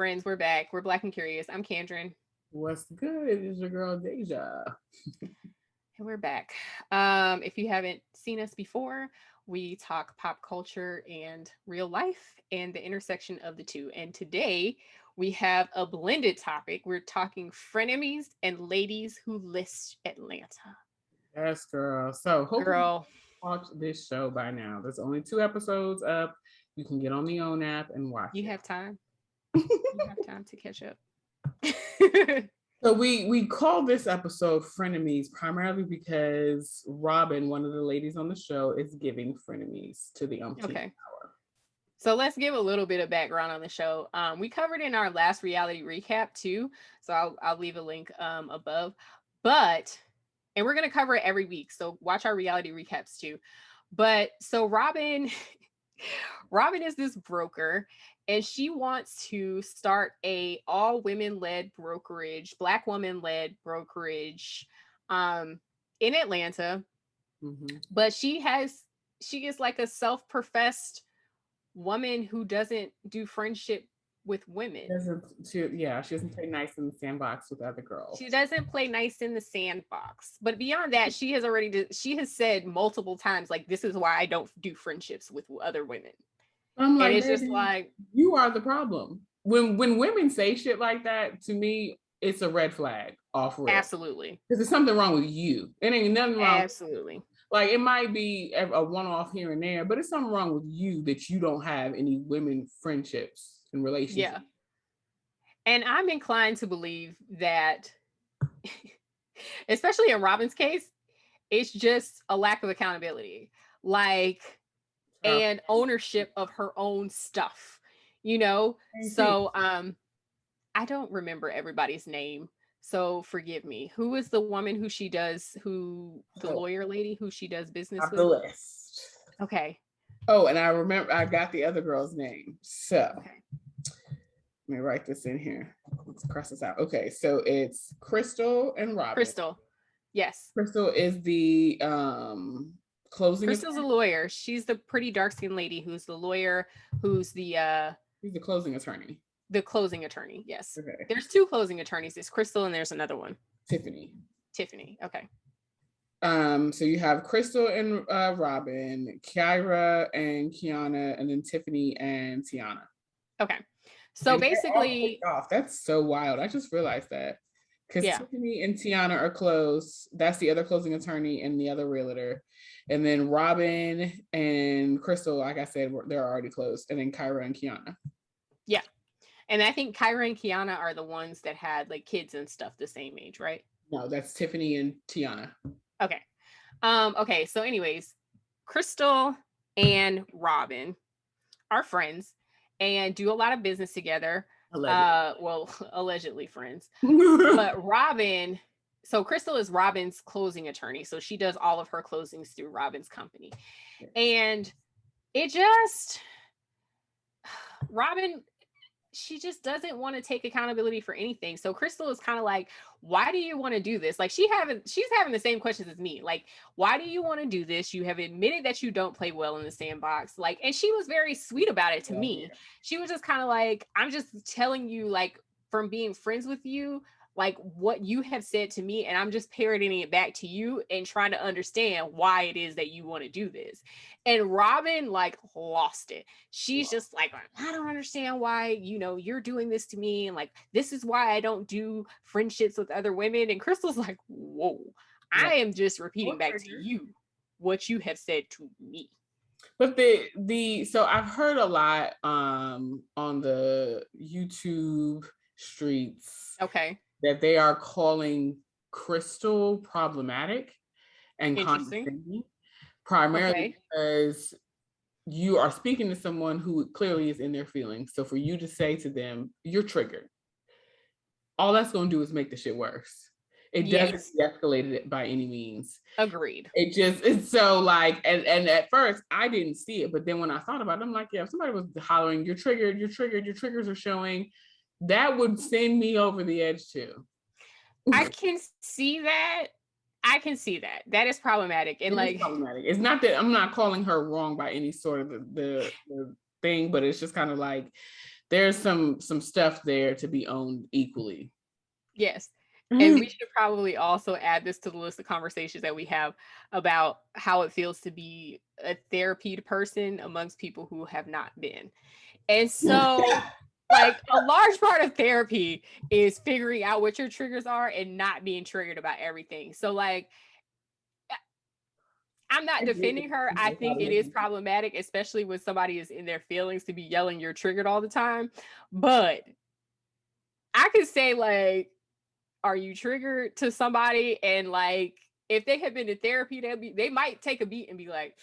friends? We're back. We're Black and Curious. I'm Kandron. What's good? It is your girl Dehjai. And we're back. If you haven't seen us before, we talk pop culture and real life and the intersection of the two. And today we have a blended topic. We're talking frenemies and ladies who list Atlanta. Yes, girl. So hopefully you Girl, watched this show by now. There's only 2 episodes up. You can get on the OWN app and watch you it. have time. You have time to catch up. So we call this episode Frenemies primarily because Robin, one of the ladies on the show, is giving frenemies to the umpteenth hour. So let's give a little bit of background on the show. We covered in our last reality recap too, so I'll leave a link above. And we're gonna cover it every week, so watch our reality recaps too. But so Robin is this broker, and she wants to start a all women led brokerage, Black woman led brokerage, in Atlanta. Mm-hmm. But she is like a self professed woman who doesn't do friendship with women. She doesn't play nice in the sandbox with other girls. She doesn't play nice in the sandbox. But beyond that, she has said multiple times, like, this is why I don't do friendships with other women. I'm like, and it's just like, you are the problem. When women say shit like that, to me, it's a red flag off rip. Absolutely. Because there's something wrong with you. It ain't nothing wrong. Absolutely. Like, it might be a one-off here and there, but it's something wrong with you that you don't have any women friendships and relationships. Yeah. And I'm inclined to believe that, especially in Robin's case, it's just a lack of accountability, like, and ownership of her own stuff, you know? So, I don't remember everybody's name, so forgive me. Who is the woman who the lawyer lady who she does business with? The list. Okay. Oh, and I got the other girl's name. So, okay. Let me write this in here. Let's cross this out. Okay, so it's Crystal and Robin. Crystal. Yes. Crystal is the closing. Crystal's a lawyer. She's the pretty dark-skinned lady who's the lawyer, who's the She's the closing attorney. The closing attorney, yes. Okay. There's 2 closing attorneys. There's Crystal and there's another one. Tiffany. Okay. So you have Crystal and Robin, Kyra and Kiana, and then Tiffany and Tiana. Okay. So basically, that's so wild. I just realized that. Because Tiffany and Tiana are close. That's the other closing attorney and the other realtor. And then Robin and Crystal, like I said, they're already close. And then Kyra and Kiana. Yeah. And I think Kyra and Kiana are the ones that had like kids and stuff the same age, right? No, that's Tiffany and Tiana. Okay. Okay. So anyways, Crystal and Robin are friends and do a lot of business together. Allegedly friends. But Robin, so Crystal is Robin's closing attorney. So she does all of her closings through Robin's company. And Robin, she just doesn't want to take accountability for anything. So Crystal is kind of like, why do you want to do this? Like she's having the same questions as me. Like, why do you want to do this? You have admitted that you don't play well in the sandbox. Like, and she was very sweet about it to me. She was just kind of like, I'm just telling you, like, from being friends with you, like what you have said to me, and I'm just parroting it back to you and trying to understand why it is that you want to do this. And Robin like lost it. She's just like, I don't understand why, you're doing this to me. And like, this is why I don't do friendships with other women. And Crystal's like, whoa, I am just repeating back to you what you have said to me. But so I've heard a lot on the YouTube streets. Okay. That they are calling Crystal problematic and condescending, primarily because you are speaking to someone who clearly is in their feelings. So for you to say to them, you're triggered, all that's going to do is make the shit worse. It doesn't de-escalate it by any means. Agreed. It's so like, and at first I didn't see it, but then when I thought about it, I'm like, if somebody was hollering, you're triggered, your triggers are showing, that would send me over the edge too. I can see that. That is problematic. And like, problematic. It's not that I'm not calling her wrong by any sort of the thing, but it's just kind of like there's some stuff there to be owned equally. Yes. And we should probably also add this to the list of conversations that we have about how it feels to be a therapy person amongst people who have not been. And so, like, a large part of therapy is figuring out what your triggers are and not being triggered about everything. So, like, I'm not defending her. I think it is problematic, especially when somebody is in their feelings, to be yelling you're triggered all the time. But I could say, like, are you triggered to somebody? And like, if they have been to therapy, they might take a beat and be like,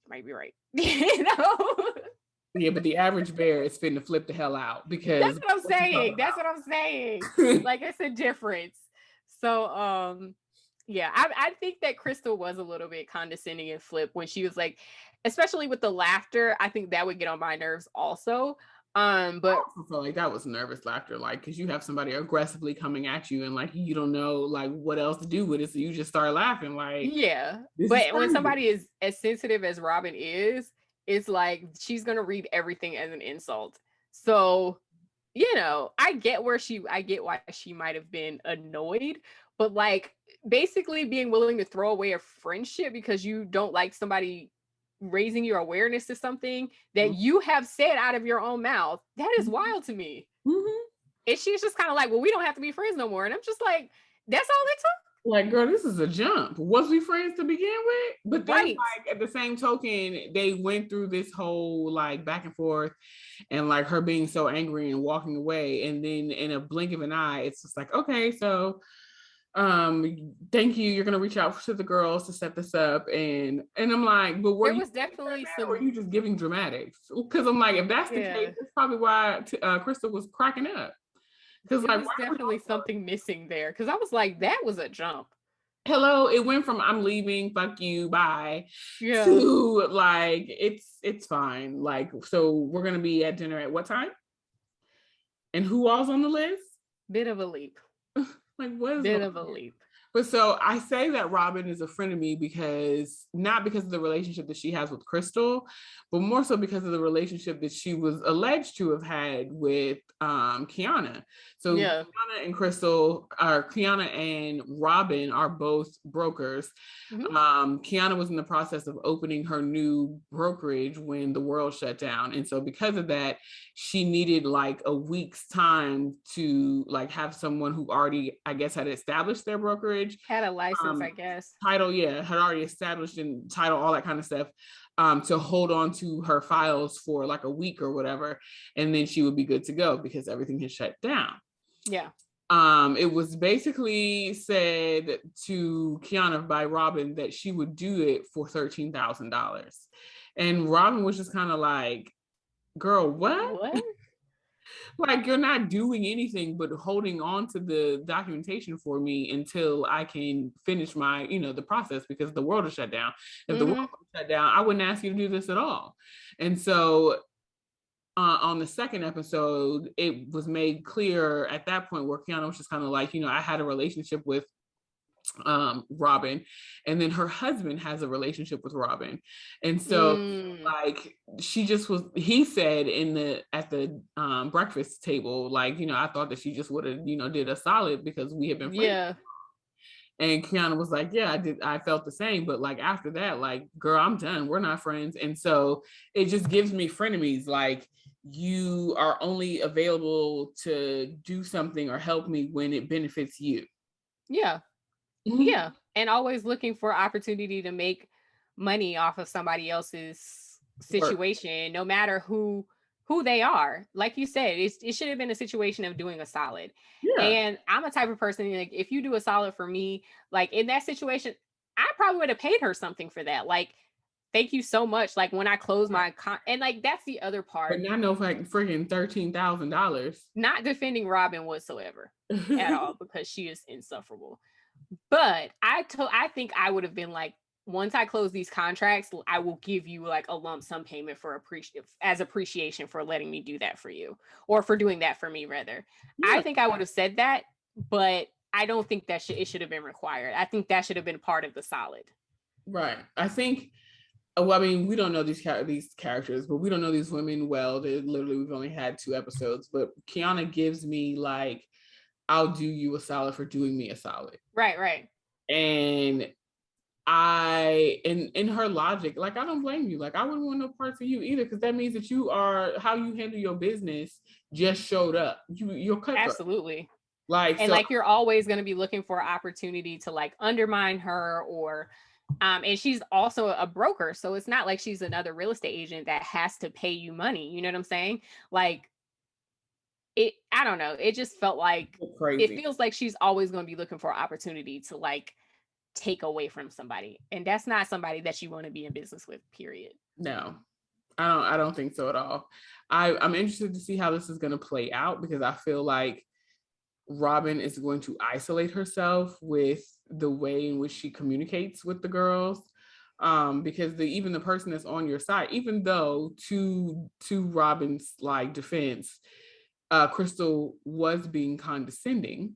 might be right. You know? Yeah, but the average bear is finna flip the hell out because that's what I'm saying. That's what I'm saying. Like, it's a difference. So yeah, I think that Crystal was a little bit condescending and flip when she was like, especially with the laughter, I think that would get on my nerves also. But I also feel like that was nervous laughter, like, because you have somebody aggressively coming at you and like you don't know like what else to do with it, so you just start laughing. Like, yeah, but when somebody is as sensitive as Robin is, it's like she's gonna read everything as an insult. So, you know, I get why she might have been annoyed, but like basically being willing to throw away a friendship because you don't like somebody raising your awareness to something that you have said out of your own mouth, that is wild to me. And she's just kind of like, well, we don't have to be friends no more. And I'm just like, that's all it took? Like, girl, this is a jump. Was we friends to begin with? But then, like, at the same token, they went through this whole like back and forth, and like her being so angry and walking away, and then in a blink of an eye, it's just like, okay, so thank you, you're gonna reach out to the girls to set this up, and I'm like, but there was definitely some, or are you just giving dramatics? Because I'm like, if that's the case, that's probably why Crystal was cracking up, because like, was definitely something missing there, because I was like, that was a jump. Hello, it went from I'm leaving, fuck you, bye, to like it's fine, like, so we're gonna be at dinner at what time, and who all's on the list? Bit of a leap. Like, what is bit of a leap? But so I say that Robin is a frenemy because not because of the relationship that she has with Crystal, but more so because of the relationship that she was alleged to have had with Kiana. So Kiana and Crystal, or Kiana and Robin, are both brokers. Kiana was in the process of opening her new brokerage when the world shut down. And so because of that, she needed like a week's time to like have someone who already, I guess, had established their brokerage, had a license, I guess, title, had already established and title, all that kind of stuff, to hold on to her files for like a week or whatever, and then she would be good to go because everything had shut down. It was basically said to Kiana by Robin that she would do it for $13,000, and Robin was just kind of like, girl, what? Like, you're not doing anything but holding on to the documentation for me until I can finish my, the process, because the world is shut down. If the world was shut down, I wouldn't ask you to do this at all. And so on the second episode, it was made clear at that point where Kiana was just kind of like, I had a relationship with Robin, and then her husband has a relationship with Robin, and so like he said at the breakfast table, like, I thought that she just would have did a solid because we had been friends. And Kiana was like, yeah, I felt the same, but like after that, like, girl, I'm done, we're not friends. And so it just gives me frenemies, like, you are only available to do something or help me when it benefits you. And always looking for opportunity to make money off of somebody else's situation, no matter who they are. Like you said, it should have been a situation of doing a solid. And I'm a type of person, like, if you do a solid for me, like in that situation, I probably would have paid her something for that. Like, thank you so much. Like, when I close my and like, that's the other part. But not no like freaking $13,000. Not defending Robin whatsoever at all, because she is insufferable. But I think I would have been like, once I close these contracts, I will give you like a lump sum payment for appreciation for letting me do that for you, or for doing that for me, rather. I think I would have said that, but I don't think that it should have been required. I think that should have been part of the solid. Right. I think Well, I mean, we don't know these characters, but we don't know these women well. Literally, we've only had 2 episodes, but Kiana gives me like, I'll do you a solid for doing me a solid. Right. And in her logic, like, I don't blame you. Like, I wouldn't want no parts of you either, because that means that you are, how you handle your business just showed up. You're cutthroat. Absolutely. Like, and so, like you're always going to be looking for an opportunity to like undermine her, or and she's also a broker, so it's not like she's another real estate agent that has to pay you money. You know what I'm saying? Like, I don't know, it just felt like crazy. It feels like she's always going to be looking for an opportunity to like take away from somebody, and that's not somebody that you want to be in business with, period. No, I don't think so at all. I'm interested to see how this is going to play out, because I feel like Robin is going to isolate herself with the way in which she communicates with the girls. Because even the person that's on your side, even though to Robin's like defense, Crystal was being condescending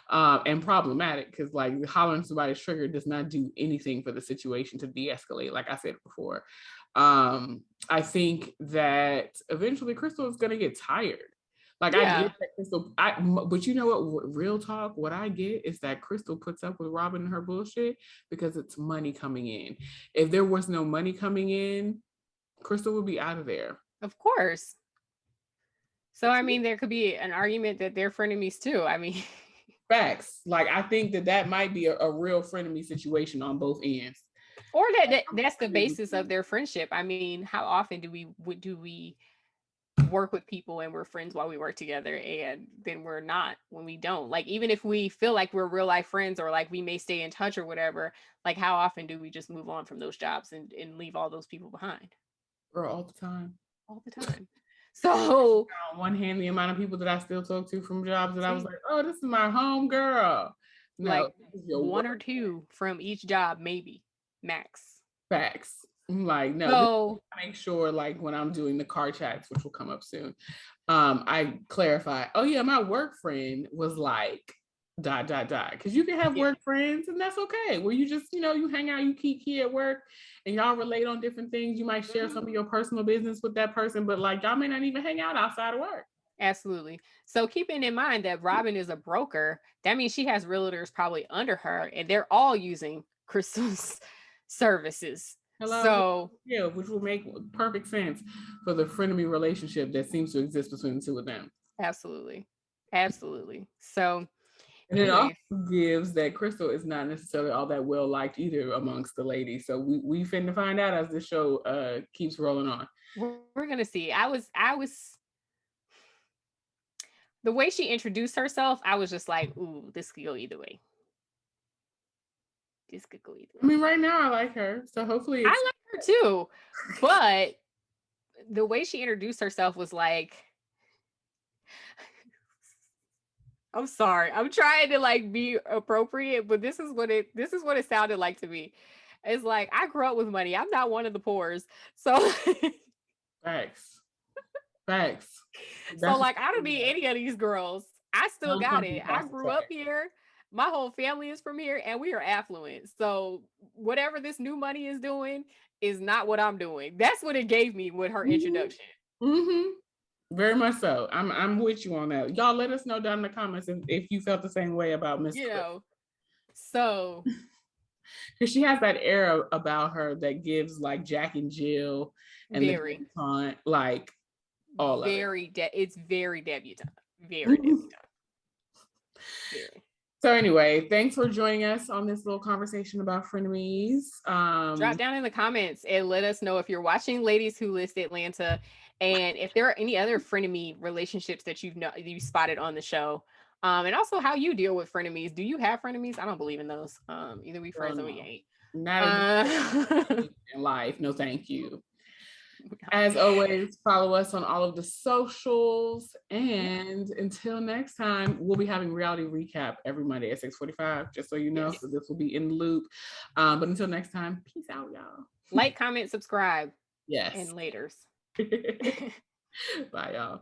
and problematic, because like hollering somebody's trigger does not do anything for the situation to de-escalate, like I said before. I think that eventually Crystal is going to get tired. Like, yeah. I get that Crystal, but you know what? Real talk, what I get is that Crystal puts up with Robin and her bullshit because it's money coming in. If there was no money coming in, Crystal would be out of there. Of course. So, I mean, there could be an argument that they're frenemies too. I mean, facts. Like, I think that might be a real frenemy situation on both ends. Or that's the basis of their friendship. I mean, how often do we work with people and we're friends while we work together, and then we're not when we don't? Like, even if we feel like we're real life friends, or like we may stay in touch or whatever, like how often do we just move on from those jobs and leave all those people behind? Girl, all the time. All the time. So on one hand, the amount of people that I still talk to from jobs that I was like, oh, this is my home girl. No, like one or two from each job, maybe max. Facts. Like, no, so, make sure, like, when I'm doing the car chats, which will come up soon, I clarify, oh yeah, my work friend was like because you can have work friends, and that's okay, where you just, you hang out, you kiki at work, and y'all relate on different things. You might share some of your personal business with that person, but like, y'all may not even hang out outside of work. Absolutely. So keeping in mind that Robin is a broker, that means she has realtors probably under her, and they're all using Crystal's services. Hello? So yeah, which will make perfect sense for the frenemy relationship that seems to exist between the two of them. Absolutely. So, and it also gives that Crystal is not necessarily all that well liked either amongst the ladies. So we finna find out as the show keeps rolling on. We're gonna see. I was the way she introduced herself, I was just like, ooh, this could go either way. This could go either way. I mean, right now I like her, so hopefully I like her too. But the way she introduced herself was like, I'm sorry, I'm trying to like be appropriate, but this is what it sounded like to me. It's like, I grew up with money. I'm not one of the poors. So Facts. So like, I don't need any of these girls. I still got it. I grew up here. My whole family is from here, and we are affluent. So whatever this new money is doing is not what I'm doing. That's what it gave me with her introduction. Mm-hmm. Very much so. I'm with you on that. Y'all let us know down in the comments if you felt the same way about Miss. So because she has that air about her that gives like Jack and Jill and very the debutante, like all very of it. It's very debutante. Very debutante. Very. So anyway, thanks for joining us on this little conversation about frenemies. Drop down in the comments and let us know if you're watching Ladies Who List Atlanta, and if there are any other frenemy relationships that you spotted on the show, and also how you deal with frenemies. Do you have frenemies? I don't believe in those. Either we friends or we ain't. Not in life. No, thank you. As always, follow us on all of the socials, and until next time, we'll be having reality recap every Monday at 6:45, just so you know. So this will be in the loop, but until next time, peace out, y'all. Like, comment, subscribe. Yes, and laters. Bye, y'all.